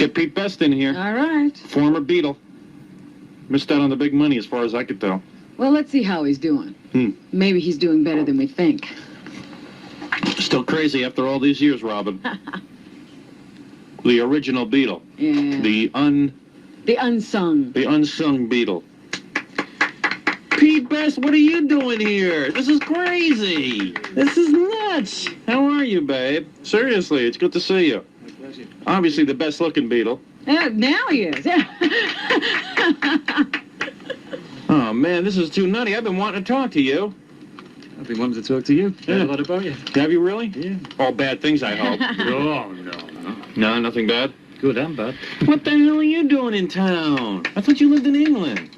get Pete Best in here. All right. Former Beatle. Missed out on the big money as far as I could tell. Well, let's see how he's doing. Maybe he's doing better than we think. Still crazy after all these years, Robin. The original Beatle. Yeah. The unsung Beatle. Pete Best, what are you doing here? This is crazy. This is nuts. How are you, babe? Seriously, it's good to see you. My pleasure. Obviously the best-looking Beatle. Yeah, now he is. Oh, man, this is too nutty. I've been wanting to talk to you. I've been wanting to talk to you. Yeah. A lot about you. Have you really? Yeah. All bad things, I hope. Oh, no. No, nothing bad? Good and bad. What the hell are you doing in town? I thought you lived in England.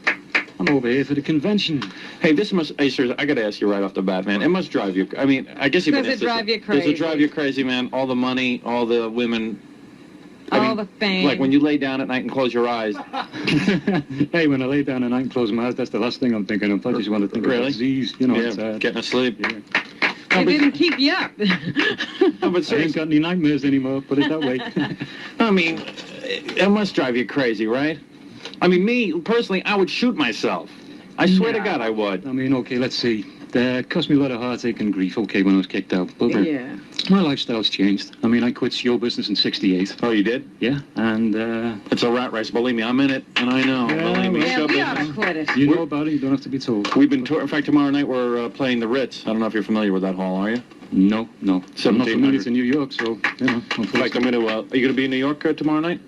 I'm over here for the convention. Hey, this must... Hey, seriously, I gotta ask you right off the bat, man. It must drive you... I mean, I guess you've been... Does it drive you Does crazy? it drive you crazy, man? All the money, all the women... All the fame. Like when you lay down at night and close your eyes. Hey, when I lay down at night and close my eyes, that's the last thing I'm thinking of. I just want to think Really? of disease, you know. Yeah, getting asleep. Yeah. It didn't keep you up. No, but I ain't seriously, got any nightmares anymore, put it that way. I mean, it must drive you crazy, right? I mean, me, personally, I would shoot myself. I swear to God I would. I mean, okay, let's see. It cost me a lot of heartache and grief, okay, when I was kicked out. But Yeah. my lifestyle's changed. I mean, I quit show business in '68. Oh, you did? Yeah, and It's a rat race. Believe me, I'm in it, and I know. Yeah, Believe me, Yeah, show we ought business. to quit it. you know about it, you don't have to be told. We've been touring. In fact, tomorrow night we're playing the Ritz. I don't know if you're familiar with that hall, are you? No. I'm not 1700. familiar to New York, so, you know. In fact, I'm going to... are you going to be in New York tomorrow night?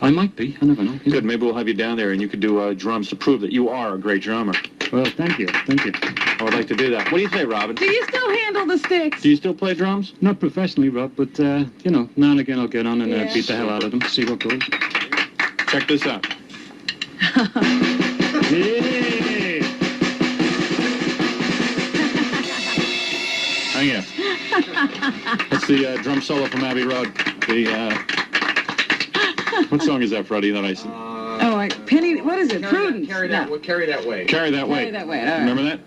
I might be. I never know. Good. Maybe we'll have you down there, and you could do drums to prove that you are a great drummer. Well, thank you. I would like to do that. What do you say, Robin? Do you still handle the sticks? Do you still play drums? Not professionally, Rob, but, you know, now and again I'll get on and Yeah. beat the hell out of them, see what goes. Check this out. Yeah! Hang here. That's the drum solo from Abbey Road. What song is that, Freddie, that I sing? Oh, like Penny, what is it? Prudence. Carry that way. Carry That Way. Carry That Way, all right. Remember that?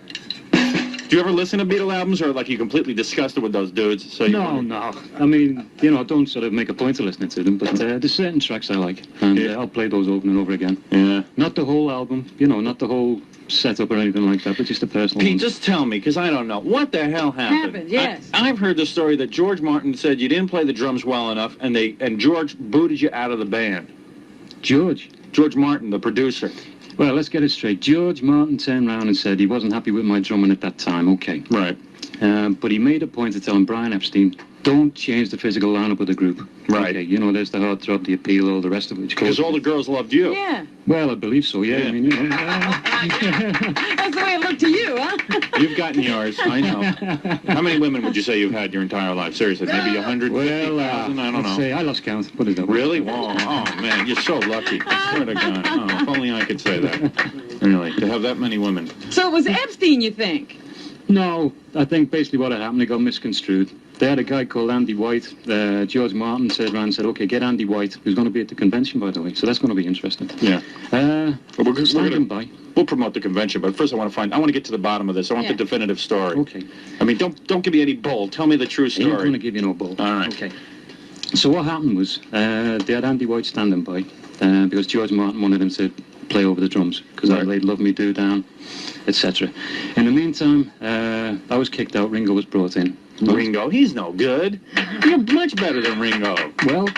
Do you ever listen to Beatle albums, or like you completely disgusted with those dudes? So you No. I mean, you know, I don't sort of make a point of listening to them, but there's certain tracks I like, and I'll play those over and over again. Yeah. Not the whole album, you know, not the whole setup or anything like that, but just the personal Pete, ones. just tell me, because I don't know. What the hell happened? Yes. I've heard the story that George Martin said you didn't play the drums well enough, and George booted you out of the band. George Martin, the producer. Well, let's get it straight. George Martin turned around and said he wasn't happy with my drumming at that time. Okay. Right. But he made a point of telling Brian Epstein, don't change the physical lineup of the group. Right. Okay, you know, there's the heartthrob, the appeal, all the rest of it. Because all the girls loved you. Yeah. Well, I believe so, yeah. Yeah. I mean, you know. That's the way it looked to you, huh? You've gotten yours, I know. How many women would you say you've had your entire life? Seriously, maybe 150,000? Well, I don't let's know. say I lost count. What is that? Really? Oh, man, you're so lucky. I swear to God. Oh, if only I could say that. Really, to have that many women. So it was Epstein, you think? No, I think basically what had happened, it got misconstrued. They had a guy called Andy White. George Martin said around and said, okay, get Andy White, who's going to be at the convention, by the way. So that's going to be interesting. Yeah. Standing by. We'll promote the convention, but first I want to get to the bottom of this. I want the definitive story. Okay. I mean, don't give me any bull. Tell me the true I ain't going story. to give you no bull. All right. Okay. So what happened was, they had Andy White standing by, because George Martin wanted him to play over the drums, because I laid Love Me Do Down, etc. In the meantime, I was kicked out, Ringo was brought in. Ringo, he's no good. You're much better than Ringo. Well,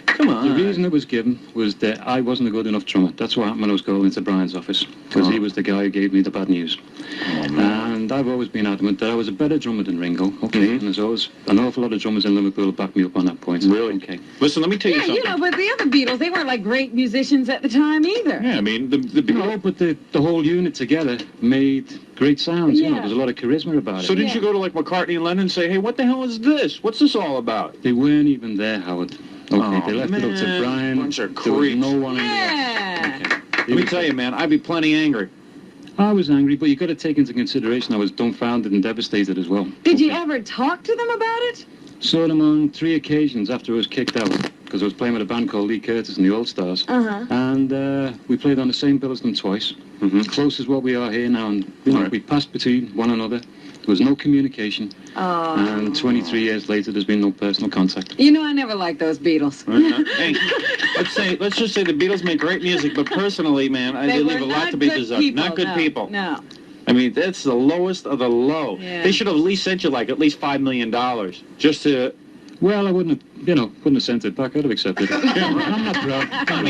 Come on. the reason it was given was that I wasn't a good enough drummer. That's what happened when I was going into Brian's office, because he was the guy who gave me the bad news. And I've always been adamant that I was a better drummer than Ringo, okay? And there's always an awful lot of drummers in Liverpool who back me up on that point. Really? Okay. Listen, let me tell you Yeah, something. you know, but the other Beatles, they weren't like great musicians at the time either. Yeah, I mean, the No, but the whole unit together made great sounds. You know, Yeah. there's a lot of charisma about it. So didn't you go to like McCartney and Lennon and say, hey, what the hell is this? What's this all about? They weren't even there, Howard. Okay, they left it up to man, Brian. bunch of There was creeps. no one in Yeah. there. Let me tell you, man, I'd be plenty angry. I was angry, but you got to take into consideration I was dumbfounded and devastated as well. Did you ever talk to them about it? Saw them on 3 occasions after I was kicked out, because I was playing with a band called Lee Curtis and the All Stars. Uh-huh. And we played on the same bill as them twice. Close as what we are here now, and you know, we passed between one another. There was no communication. Oh. And 23 years later, there's been no personal contact. You know, I never liked those Beatles. Hey, let's just say the Beatles make great music, but personally, man, they leave a lot to be desired. Not good people. No. I mean, that's the lowest of the low. Yeah. They should have at least sent you like at least $5 million just to. Well, I wouldn't have sent it back. I'd have accepted it. I'm not proud. I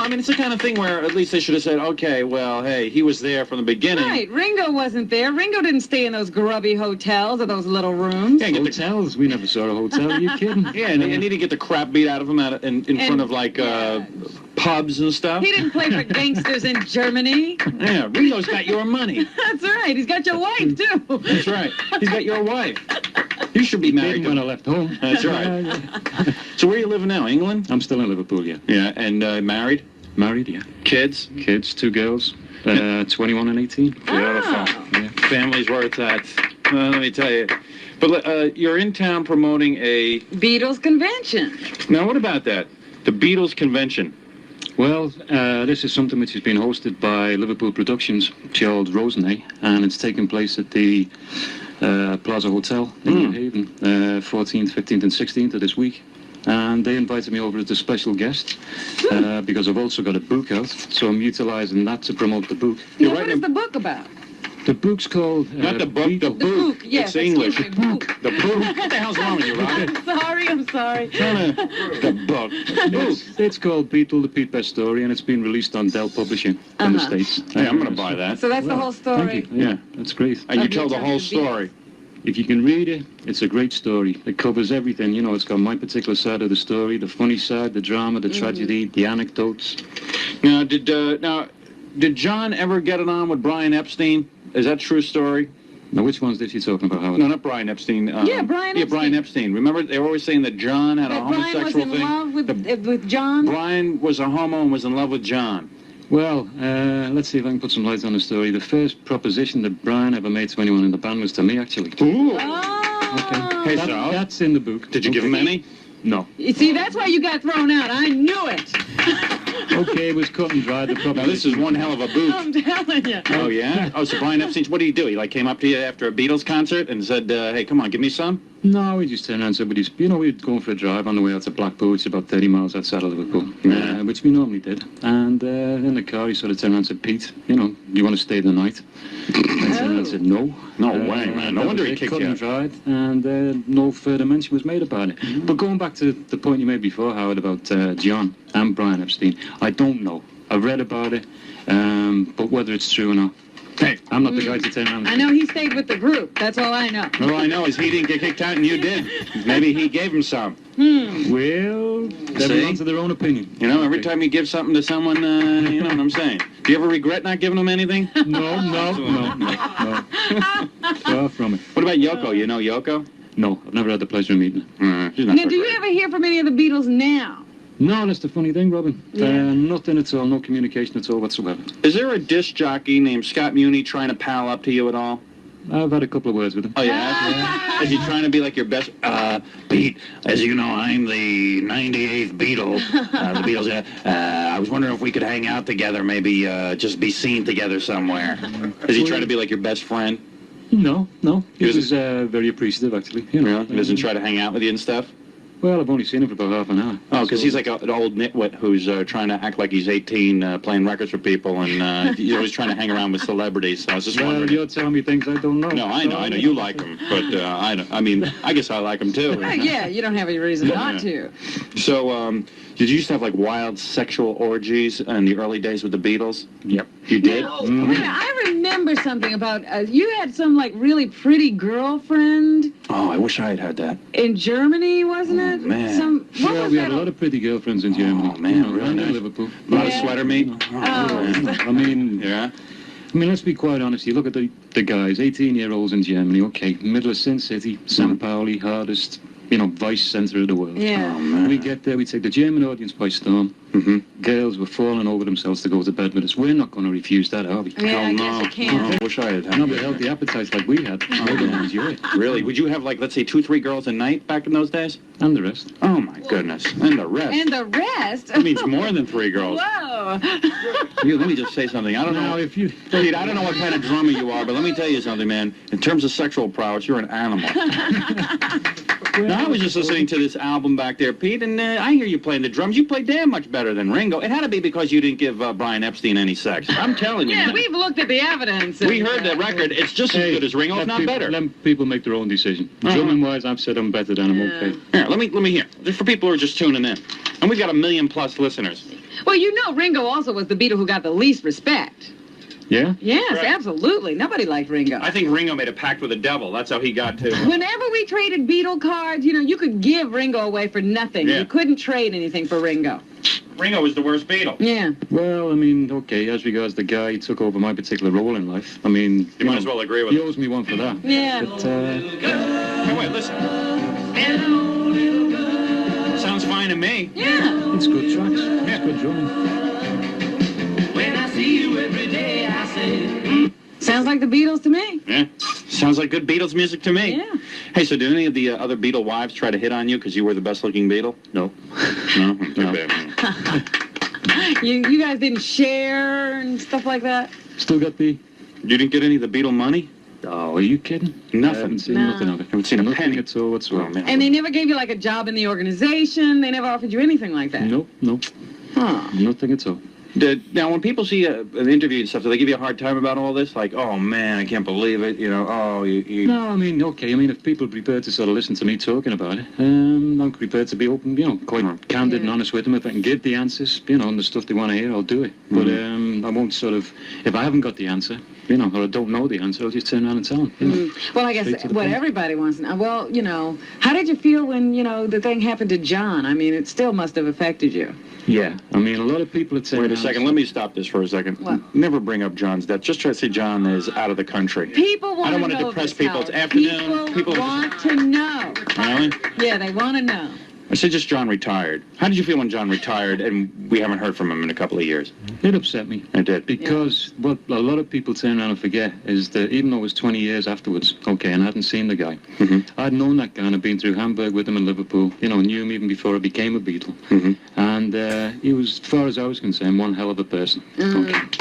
mean, it's the kind of thing where at least they should have said, okay, well, hey, he was there from the beginning. Right, Ringo wasn't there. Ringo didn't stay in those grubby hotels or those little rooms. Yeah, hotels? We never saw a hotel. Are you kidding? Yeah, and he didn't get the crap beat out of him in front of, like, pubs and stuff. He didn't play for gangsters in Germany. Yeah, Ringo's got your money. That's right. He's got your wife, too. That's right. He's got your wife. You should be married when I left home. That's right. So where are you living now? England? I'm still in Liverpool, yeah. Yeah, and married? Married, yeah. Kids? Kids, 2 girls, 21 and 18. Beautiful. Yeah. Family's where it's at. Let me tell you. But you're in town promoting a... Beatles convention. Now, what about that? The Beatles convention. Well, this is something which has been hosted by Liverpool Productions, called Rosenay, and it's taking place at the Plaza Hotel in New Haven, 14th, 15th, and 16th of this week. And they invited me over as a special guest because I've also got a book out, so I'm utilising that to promote the book. Yeah, what is the book about? The book's called... Not the book, the book. Yes, it's English. Me, book. The book. What the hell's wrong with you, Robert? I'm sorry. The book. It's called Beatle, the Pete Best Story, and it's been released on Dell Publishing in the States. Hey, I'm going to buy that. So that's the whole story? Thank you. Yeah, that's great. And you tell the whole story. If you can read it, it's a great story. It covers everything. You know, it's got my particular side of the story, the funny side, the drama, the tragedy, the anecdotes. Now, did John ever get it on with Brian Epstein? Is that a true story? Now, which ones is he talking about, Howard? No, not Brian Epstein. Brian Epstein. Yeah, Brian Epstein. Remember, they were always saying that John had a homosexual thing? Brian was in love with John? Brian was a homo and was in love with John. Well, let's see if I can put some light on the story. The first proposition that Brian ever made to anyone in the band was to me, actually. Ooh. Oh. Okay. Hey, that's in the book. Did you give him any? No. You see, that's why you got thrown out. I knew it. Okay, it was cut and dried. Now, this is one hell of a boot. I'm telling you. Oh, yeah? Oh, so Brian Epstein, what did he do? He, came up to you after a Beatles concert and said, hey, come on, give me some? No, he just turned around and said, we'd go for a drive on the way out to Blackpool, which is about 30 miles outside of Liverpool, which we normally did. And in the car, he sort of turned around and said, Pete, do you want to stay the night? I turned around and said, no. No way, man. No wonder he kicked you out. Cut and dried, and no further mention was made about it. But going back to the point you made before, Howard, about John and Brian Epstein, I don't know. I've read about it, but whether it's true or not, hey, I'm not the guy to turn around. I know he stayed with the group. That's all I know. All I know is he didn't get kicked out and you did. Maybe he gave him some. Well, everyone's to their own opinion. You know, every time you give something to someone, you know what I'm saying. Do you ever regret not giving them anything? No. Far from it. What about Yoko? You know Yoko? No, I've never had the pleasure of meeting her. She's not Now, do you ever hear from any of the Beatles now? No, that's the funny thing, Robin. Yeah. Nothing at all, no communication at all whatsoever. Is there a disc jockey named Scott Muni trying to pal up to you at all? I've had a couple of words with him. Oh, yeah? Is he trying to be like your best... Pete, as you know, I'm the 98th Beatle. The Beatles, I was wondering if we could hang out together, maybe just be seen together somewhere. Is he trying to be like your best friend? No. He was very appreciative, actually. You know, He doesn't try to hang out with you and stuff? Well, I've only seen him for about half an hour. Oh, because he's like an old nitwit who's trying to act like he's 18, playing records for people, and he's always trying to hang around with celebrities. So I was just wondering. Well, you're telling me things I don't know. No, I know. You like him, but I don't. I mean, I guess I like him too. Yeah, you don't have any reason not to. So, did you used to have like wild sexual orgies in the early days with the Beatles? Yep. You did? No, I remember something about you had some like really pretty girlfriend. Oh, I wish I had had that. In Germany, wasn't it? Man. Yeah, we had a lot of pretty girlfriends in Germany. Oh, man, really? really? Liverpool. A lot of sweater meat? I mean, yeah. I mean, let's be quite honest. You look at the guys, 18-year-olds in Germany, okay, middle of Sin City, St. Pauli, hardest vice centre of the world. Yeah. Oh, man. We get there, we take the German audience by storm. Mm-hmm. Girls were falling over themselves to go to bed with us. We're not going to refuse that, are we? Yeah, I guess you can't. I wish I had No, but healthy appetites like we had. We're going to enjoy it. Really? Would you have, like, let's say 2-3 girls a night back in those days? And the rest. Oh, my goodness. And the rest. And the rest? That means more than 3 girls. Whoa. Let me just say something. I don't know. Pete, I don't know what kind of drummer you are, but let me tell you something, man. In terms of sexual prowess, you're an animal. Now, I was just listening to this album back there, Pete, and I hear you playing the drums. You play damn much better than Ringo. It had to be because you didn't give Brian Epstein any sex. I'm telling you. Yeah, we've looked at the evidence. We heard the record. It's just as good as Ringo, if not better. Let people make their own decision. Drumming-wise, I've said I'm better than I'm okay. Here, let me hear. Just for people who are just tuning in. And we've got 1 million+ listeners. Well, Ringo also was the Beatle who got the least respect. Yeah? Yes, Right. absolutely. Nobody liked Ringo. I think Ringo made a pact with the devil. That's how he got to. Whenever we traded Beatle cards, you could give Ringo away for nothing. Yeah. You couldn't trade anything for Ringo. Ringo was the worst Beatle. Yeah. Well, okay, as regards the guy who took over my particular role in life, You might as well agree with he it. owes me one for that. Yeah. But, Hey, wait, listen. Sounds fine to me. Yeah. it's good tracks. It's good drumming. When I see you every day, I say, Sounds like the Beatles to me. Yeah. Sounds like good Beatles music to me. Yeah. Hey, so did any of the other Beatle wives try to hit on you because you were the best-looking Beatle? No. No? No. You guys didn't share and stuff like that? Still got the... You didn't get any of the Beatle money? Oh, are you kidding? I Nothing. haven't seen No. nothing of it. Haven't seen a Nothing penny. at all whatsoever. Oh, man. And they never gave you like a job in the organization? They never offered you anything like that? No, Huh. nothing at all. Now, when people see an interview and stuff, do they give you a hard time about all this? Like, oh, man, I can't believe it. You... No, if people are prepared to sort of listen to me talking about it, I'm prepared to be open, quite candid and honest with them. If I can give the answers, and the stuff they want to hear, I'll do it. But I won't sort of, if I haven't got the answer, or I don't know the answer, I'll just turn around and tell them. Well, I Straight guess to the what point. everybody wants to know. Well, how did you feel when, the thing happened to John? I mean, it still must have affected you. Yeah, a lot of people are saying... Wait a second. Let me stop this for a second. What? Never bring up John's death. Just try to say John is out of the country. People want I don't to want to know depress this, people. It's Howard. afternoon. People want to know. Really? Yeah, they want to know. I said just John retired. How did you feel when John retired and we haven't heard from him in a couple of years? It upset me. It did. Because what a lot of people turn around and forget is that even though it was 20 years afterwards, and I hadn't seen the guy, I'd known that guy and I'd been through Hamburg with him in Liverpool, knew him even before I became a Beatle. And he was, as far as I was concerned, one hell of a person.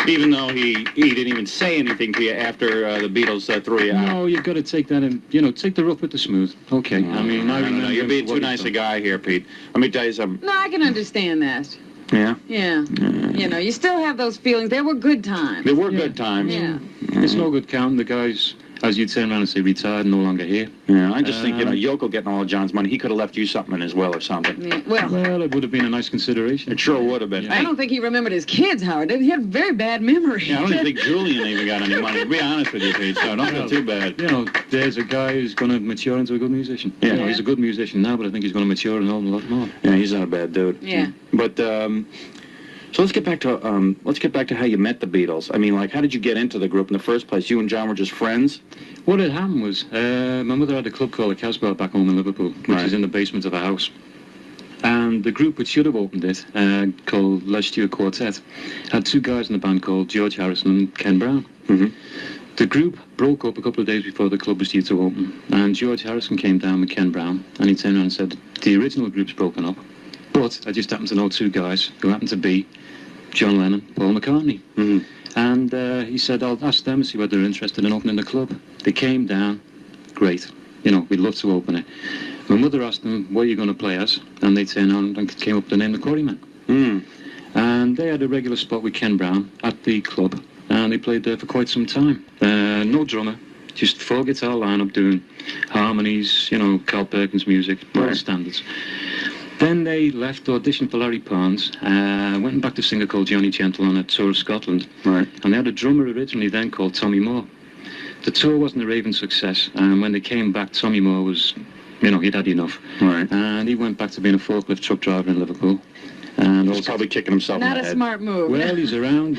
Even though he didn't even say anything to you after the Beatles threw you out. No, you've got to take that in, take the rough with the smooth. Okay, I mean, I remember... No, you're being too nice a guy here, Pete. Let me tell you something. No, I can understand that. Yeah? Yeah. You still have those feelings. There were good times. There were good times. Yeah. It's no good counting the guys, as you'd turn around and say, retired, no longer here. Yeah, I just think, Yoko getting all of John's money, he could have left you something as well or something. Yeah. Well, It would have been a nice consideration. It sure would have been. I don't think he remembered his kids, Howard. He had very bad memory. Yeah, I don't even think Julian even got any money. To be honest with you, Pete, so don't feel too bad. There's a guy who's going to mature into a good musician. Yeah. He's a good musician now, but I think he's going to mature and a lot more. Yeah, he's not a bad dude. Yeah. But so let's get back to how you met the Beatles. I mean, how did you get into the group in the first place? You and John were just friends? What had happened was, my mother had a club called the Casbah back home in Liverpool, which is in the basement of a house. And the group which should have opened it, called Les Stewart Quartet, had 2 guys in the band called George Harrison and Ken Brown. The group broke up a couple of days before the club was due to open, and George Harrison came down with Ken Brown, and he turned around and said, the original group's broken up, but I just happen to know 2 guys who happen to be John Lennon, Paul McCartney. And he said, I'll ask them to see whether they're interested in opening the club. They came down, great, we'd love to open it. My mother asked them, what are you going to play as? And they turned around and came up with the name The Quarrymen. And they had a regular spot with Ken Brown at the club, and they played there for quite some time. No drummer, just 4 guitar lineup doing harmonies, Carl Perkins music, all standards. Then they left, auditioned for Larry Parnes, went back to sing a called Johnny Gentle on a tour of Scotland. And they had a drummer originally then called Tommy Moore. The tour wasn't a raving success, and when they came back, Tommy Moore was, he'd had enough. And he went back to being a forklift truck driver in Liverpool. And He's probably kicking himself in Not the a head. smart move. Well, he's around,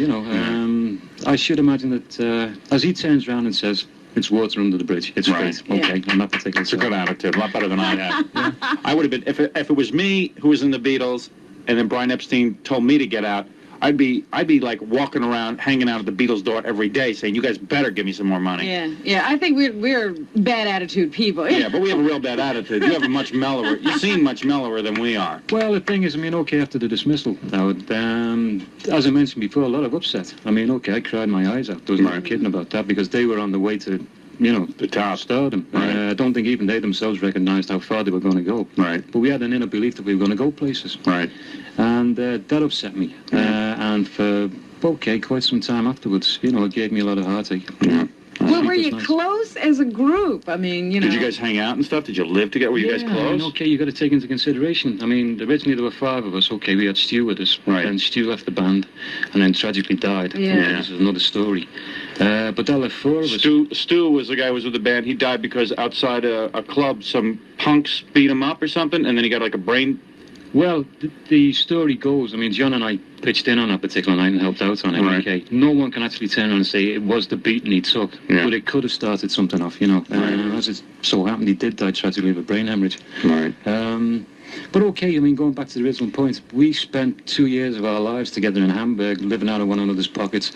I should imagine that as he turns around and says, It's water under the bridge. It's Right. straight. Okay, I'm not particularly. It's a good attitude, a lot better than I had. I would have been, if it was me who was in the Beatles, and then Brian Epstein told me to get out, I'd be like walking around, hanging out at the Beatles' door every day, saying, "You guys better give me some more money." Yeah. I think we're bad attitude people. Yeah, but we have a real bad attitude. You have a much mellower. You seem much mellower than we are. Well, the thing is, I mean, okay, after the dismissal, as I mentioned before, a lot of upset. I mean, okay, I cried my eyes out. There was no kidding about that because they were on the way to, the top stardom. Right. I don't think even they themselves recognized how far they were going to go. Right. But we had an inner belief that we were going to go places. Right. And that upset me. And for, quite some time afterwards, it gave me a lot of heartache. Yeah. Well, were you close as a group? I mean, Did you guys hang out and stuff? Did you live together? Were you guys close? Okay, you got to take into consideration. I mean, originally there were 5 of us. Okay, we had Stu with us. Right. Then Stu left the band, and then tragically died. Yeah. This is another story. But that left 4 of us. Stu was the guy who was with the band. He died because outside a club, some punks beat him up or something, and then he got like a brain. Well, the story goes, I mean, John and I pitched in on that particular night and helped out on it. Right. Okay, no one can actually turn around and say it was the beating he took, but it could have started something off, As it so happened, he did die tragically of a brain hemorrhage. Right. But okay, I mean, going back to the original point, we spent 2 years of our lives together in Hamburg, living out of one another's pockets,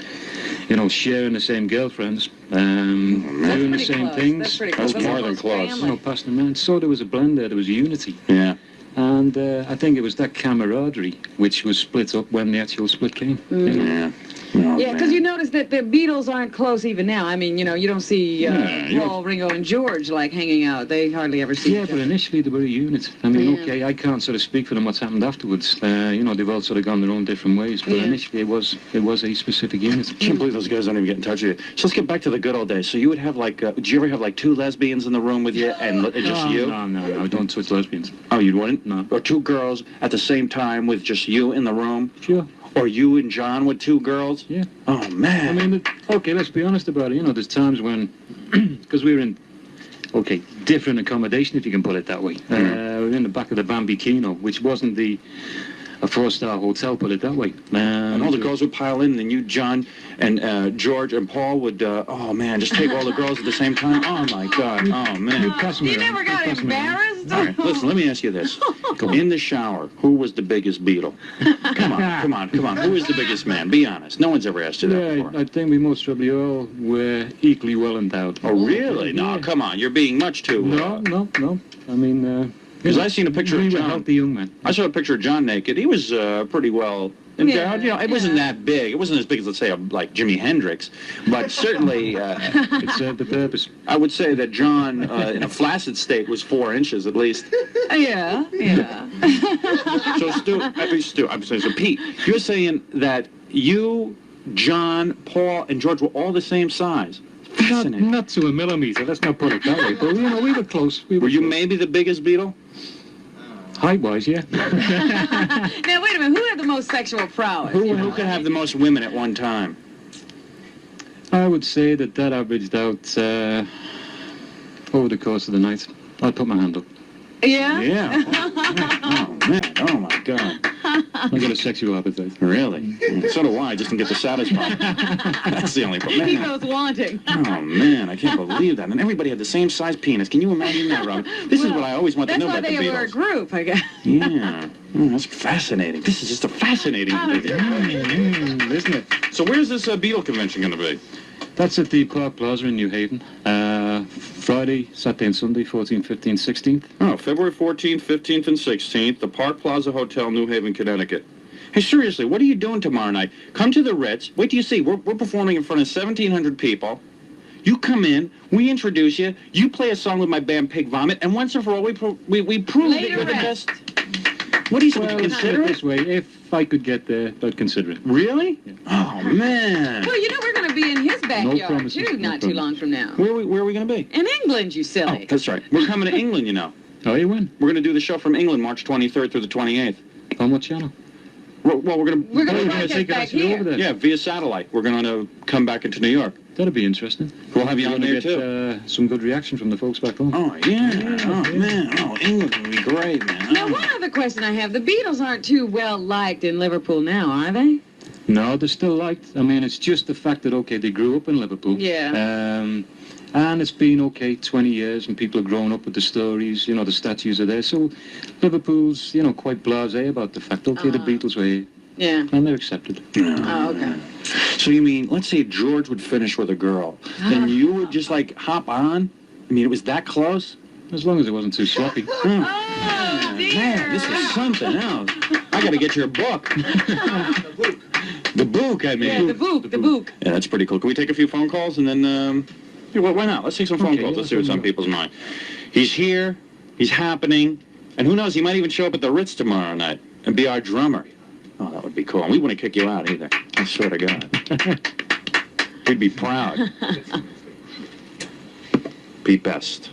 sharing the same girlfriends, doing the same things. That's pretty close. That was more than close. Passing them around. So there was a blend there, there was a unity. Yeah. And I think it was that camaraderie which was split up when the actual split came. Yeah. Oh, Yeah, because you notice that the Beatles aren't close even now. I mean, you don't see Paul, Ringo, and George hanging out. They hardly ever see each But other. initially they were a unit. I mean, okay, I can't sort of speak for them what's happened afterwards. They've all sort of gone their own different ways. But initially it was a specific unit. I can't believe those guys don't even get in touch with you. So let's get back to the good old days. So you would have did you ever have 2 lesbians in the room with you and just you? No, don't touch lesbians. Oh, you wouldn't? No. Or 2 girls at the same time with just you in the room? Sure. Or you and John with 2 girls? Yeah. Oh, man. I mean, okay, let's be honest about it. There's times when, because we were in, different accommodation, if you can put it that way. We were in the back of the Bambikino, which wasn't a 4-star hotel, put it that way. And all the girls would pile in, and you, John, and George and Paul would, just take all the girls at the same time. Oh, my God. Oh, man. You never got embarrassed? All right, listen, let me ask you this. In the shower, who was the biggest Beatle? Come on. Who was the biggest man? Be honest. No one's ever asked you that before. I think we most probably all were equally well endowed. Oh, really? No, come on. You're being much too... No. I mean... Because I seen a picture of John. Healthy young man. I saw a picture of John naked. He was pretty well endowed. It wasn't that big. It wasn't as big as, let's say, like Jimi Hendrix. But certainly... it served the purpose. I would say that John, in a flaccid state, was 4 inches at least. Yeah. So Pete, you're saying that you, John, Paul, and George were all the same size. Not to a millimeter. Let's not put it that way. But we were close. Were you maybe the biggest Beatle? Height-wise, yeah. Now wait a minute. Who had the most sexual prowess? Who could have the most women at one time? I would say that averaged out over the course of the night. I'd put my hand up. Yeah? Yeah. Oh, man. Oh, my God. I got a sexual appetite. Really? So do I, just to get the satisfied. That's the only problem. He goes wanting. Oh, man, I can't believe that. And everybody had the same size penis. Can you imagine that, Robin? This is what I always want to know about the Beatles. That's why they were a group, I guess. Yeah. That's fascinating. This is just a fascinating thing. Isn't it? So where's this Beatle convention going to be? That's at the Park Plaza in New Haven. Friday, Saturday and Sunday, 14th, 15th, 16th. Oh, February 14th, 15th, and 16th, the Park Plaza Hotel, New Haven, Connecticut. Hey, seriously, what are you doing tomorrow night? Come to the Ritz. Wait till you see. We're performing in front of 1,700 people. You come in, we introduce you, you play a song with my band Pig Vomit, and once and for all, we prove that you're the best. What are you supposed to consider it? This way, if I could get there, I'd consider it. Really? Yeah. Oh, man. Well, we're going to be in his backyard, promises, too, not too long from now. Where are we going to be? In England, you silly. Oh, that's right. We're coming to England, Oh, you win? We're going to do the show from England, March 23rd through the 28th. On what channel? Well, we're going to take us over there. Yeah, via satellite. We're going to come back into New York. That'd be interesting. We'll have you on there, too. Some good reaction from the folks back home. Oh, yeah. Oh, man. Oh, England would be great, man. Now, one other question I have. The Beatles aren't too well liked in Liverpool now, are they? No, they're still liked. I mean, it's just the fact that, okay, they grew up in Liverpool. Yeah. And it's been, 20 years, and people have grown up with the stories, the statues are there. So Liverpool's, quite blasé about the fact, the Beatles were here. Yeah. And they're accepted. Oh, okay. So you mean, let's say George would finish with a girl, then you would just, hop on? I mean, it was that close? As long as it wasn't too sloppy. Oh, dear. Man, this is something else. I got to get your book. The book, I mean. Yeah, the book. Yeah, that's pretty cool. Can we take a few phone calls and then, well, why not? Let's take some phone calls. Let's see what's on people's mind. He's here. He's happening. And who knows, he might even show up at the Ritz tomorrow night and be our drummer. Oh, that would be cool. And we wouldn't kick you out either. I swear to God. We'd be proud. Pete Best.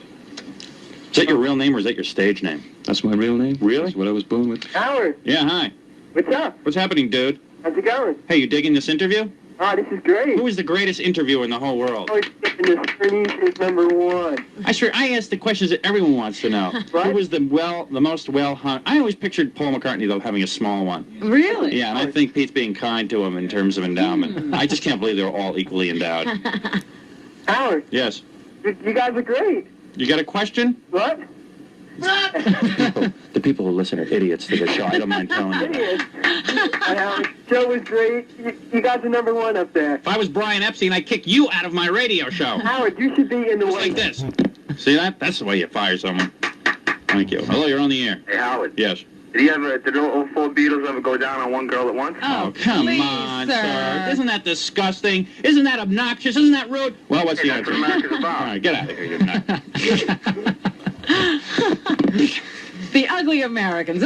Is that your real name or is that your stage name? That's my real name. Really? That's what I was born with. Howard, Yeah, hi. what's up? What's happening, dude? How's it going? Hey, you digging this interview? Oh, this is great. Who is the greatest interviewer in the whole world? Always thinking this Ernie is number one. I ask the questions that everyone wants to know. Right. Who was the most well-hung? I always pictured Paul McCartney, though, having a small one. Really? Yeah, and I think Pete's being kind to him in terms of endowment. I just can't believe they're all equally endowed. Howard, Yes. you guys are great. You got a question? What? The people who listen are idiots to the show. I don't mind telling you that. Idiots. Howard, show was great. You guys are number one up there. If I was Brian Epstein, I'd kick you out of my radio show. Howard, you should be in the Just White like this. See that? That's the way you fire someone. Thank you. Hello, you're on the air. Hey, Howard. Yes. Did all four Beatles ever go down on one girl at once? Oh, Come please, on, sir. sir. Isn't that disgusting? Isn't that obnoxious? Isn't that rude? Well, what's Hey, the that's answer? what America's about. All right, get out of here, you nut. The ugly Americans.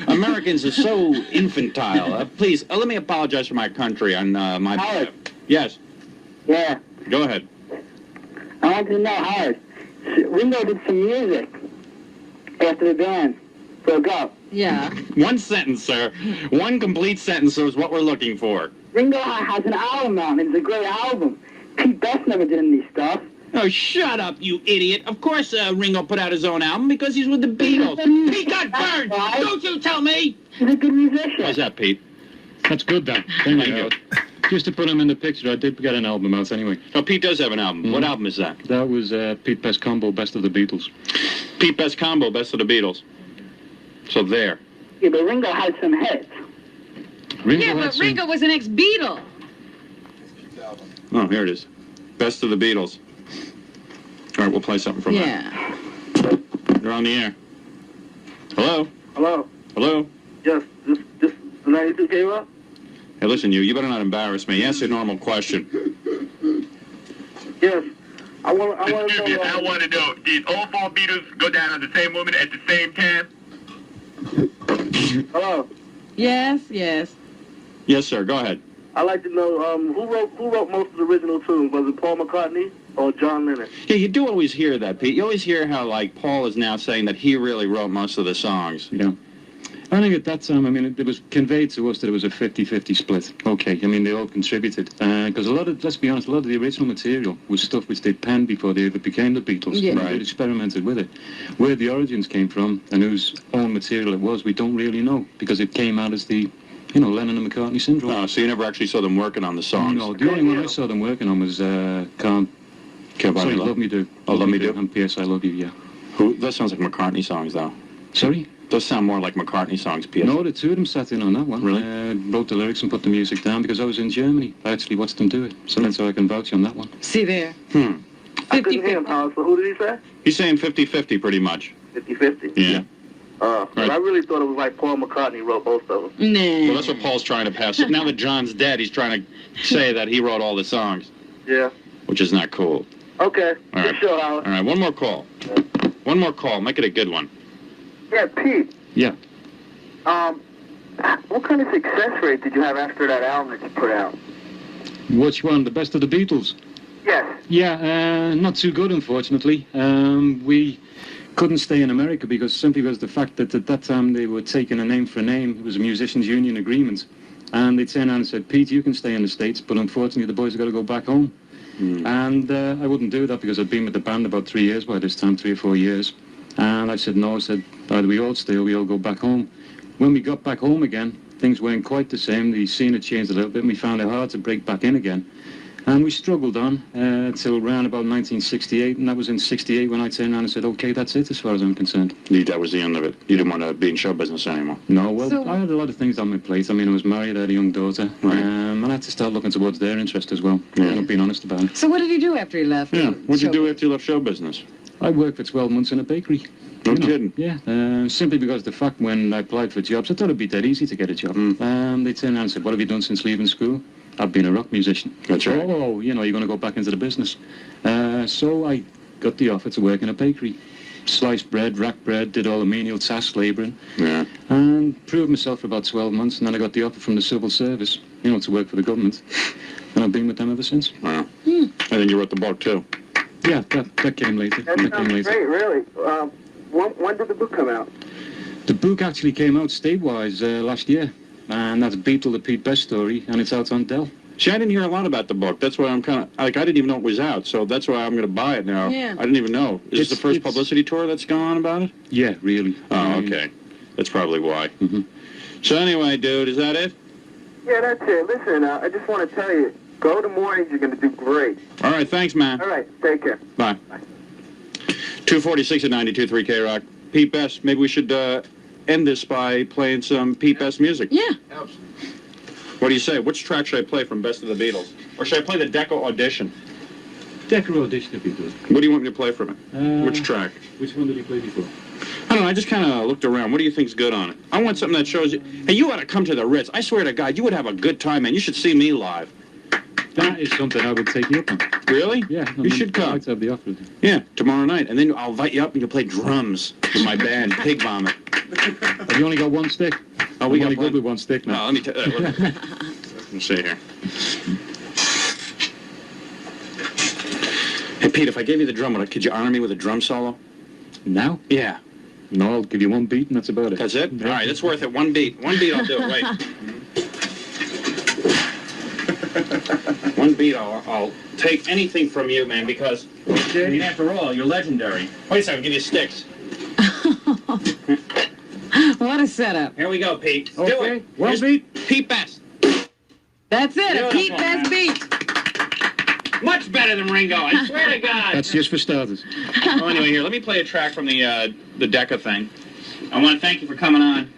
Americans are so infantile. Please, let me apologize for my country on my... Howard. Yes, Yeah. go ahead. I want to know, Howard. Ringo did some music after the band broke up. Yeah. One sentence, sir. One complete sentence is what we're looking for. Ringo has an album out, and it's a great album. Pete Best never did any stuff. Oh, shut up, you idiot. Of course Ringo put out his own album because he's with the Beatles. He got burned! Right. Don't you tell me! He's a good musician. How's that, Pete? That's good, Dan. Thank you. Just to put him in the picture, I did get an album out anyway. Oh, Pete does have an album. What album is that? That was Pete Best Combo, Best of the Beatles. Pete Best Combo, Best of the Beatles. So there. Yeah, but Ringo had some hits. Ringo Yeah, had but some- Ringo was an ex-Beatle. Oh, here it is. Best of the Beatles. All right, we'll play something from Yeah. that. You're on the air. Hello? Hello. Hello? Yes, this the 92 came up? Hey, listen, you better not embarrass me. Ask a normal question. Yes. I want to Excuse me, I know. want to know, did all four Beatles go down on the same woman at the same time? Hello. Yes, yes. Yes, sir. Go ahead. I'd like to know who wrote most of the original tunes? Was it Paul McCartney or John Lennon? Yeah, you do always hear that, Pete. You always hear how, Paul is now saying that he really wrote most of the songs. Yeah. I think at that time, it was conveyed to us that it was a 50-50 split. Okay, they all contributed. Because let's be honest, a lot of the original material was stuff which they penned before they ever became the Beatles. Yeah. They experimented with it. Where the origins came from and whose own material it was, we don't really know. Because it came out as the, Lennon and McCartney syndrome. Oh, so you never actually saw them working on the songs? No, the only one I saw them working on was Can't... Sorry, Love Me Do. Oh, Love Me Do. And P.S. I Love You, yeah. Those sounds like McCartney songs, though. Sorry? Those sound more like McCartney songs, P.S. No, the two of them sat in on that one. Really? Wrote the lyrics and put the music down because I was in Germany. I actually watched them do it. So that's how I can vouch on that one. See there. I couldn't hear him, Howard. So who did he say? He's saying 50-50 pretty much. 50-50. Yeah. But I really thought it was like Paul McCartney wrote both of them. Nah. Well, that's what Paul's trying to pass. Now that John's dead, he's trying to say that he wrote all the songs, Yeah. which is not cool. Okay. All Good right. show, Howard. All right, one more call. One more call. Make it a good one. Yeah, Pete. Yeah. What kind of success rate did you have after that album that you put out? Which one? The Best of the Beatles? Yes. Yeah, not too good, unfortunately. We couldn't stay in America simply because the fact that at that time they were taking a name for a name. It was a musicians' union agreement. And they turned around and said, Pete, you can stay in the States, but unfortunately the boys have got to go back home. And I wouldn't do that because I'd been with the band about 3 years by this time, 3 or 4 years. And I said, no, either we all stay or we all go back home. When we got back home again, things weren't quite the same. The scene had changed a little bit and we found it hard to break back in again. And we struggled on till around about 1968, and that was in 68 when I turned around and said, okay, that's it as far as I'm concerned. That was the end of it. You didn't want to be in show business anymore. No, well, So- I had a lot of things on my plate. I mean, I was married, I had a young daughter, Right. and I had to start looking towards their interest as well. Yeah. I'm being honest about it. So what did you do after he left? Yeah. What'd you Show- do after you left show business? I worked for 12 months in a bakery. No You know, kidding. Yeah, simply because the fact when I applied for jobs, I thought it'd be dead easy to get a job. They turned around and said, what have you done since leaving school? I've been a rock musician. That's right. Oh, you know, you're going to go back into the business. So I got the offer to work in a bakery. Sliced bread, rack bread, did all the menial tasks, labouring, Yeah. and proved myself for about 12 months, and then I got the offer from the civil service, you know, to work for the government. And I've been with them ever since. Wow. And then you wrote the book, too. Yeah, that came later. That sounds great, really. When did the book come out? The book actually came out state-wise last year, and that's Beatle, the Pete Best story, and it's out on Dell. See, I didn't hear a lot about the book. That's why I'm kind of, like, I didn't even know it was out, so that's why I'm going to buy it now. Yeah. I didn't even know. Is this the first It's- publicity tour that's gone on about it? Yeah, really. Oh, okay. That's probably why. Mhm. So anyway, dude, is that it? Yeah, that's it. Listen, I just want to tell you, go to mornings, you're going to do great. All right, thanks, man. All right, take care. Bye. 246 at 92.3 K-Rock. Pete Best, maybe we should end this by playing some Pete Best music. Yeah. What do you say? Which track should I play from Best of the Beatles? Or should I play the Deco Audition? Decker audition would be good. What do you want me to play from it? Which track? Which one did you play before? I don't know, I just kind of looked around. What do you think's good on it? I want something that shows you, hey, you ought to come to the Ritz. I swear to God, you would have a good time, man. You should see me live. That is something I would take you up on. Really? Yeah. You should I'd come. like to have the offer. Yeah, tomorrow night. And then I'll invite you up and you'll play drums with my band, Pig Vomit. Have you only got one stick? Oh, we I'm got only one. good with one stick No, now. let me tell you. Let's see here. Hey, Pete, if I gave you the drum, could you honor me with a drum solo? Now? Yeah. No, I'll give you one beat and that's about it. That's it? Yeah. All right, that's worth it. One beat. One beat, I'll do it. Wait. One beat, I'll take anything from you, man, because, I mean, after all, you're legendary. Wait a second, I'll give you sticks. What a setup. Here we go, Pete. Do Okay, it. one Here's beat. Pete Best. That's it. A Pete Beautiful, Best man. beat. Much better than Ringo, I swear to God. That's just for starters. Well, anyway, here, let me play a track from the Decca thing. I want to thank you for coming on.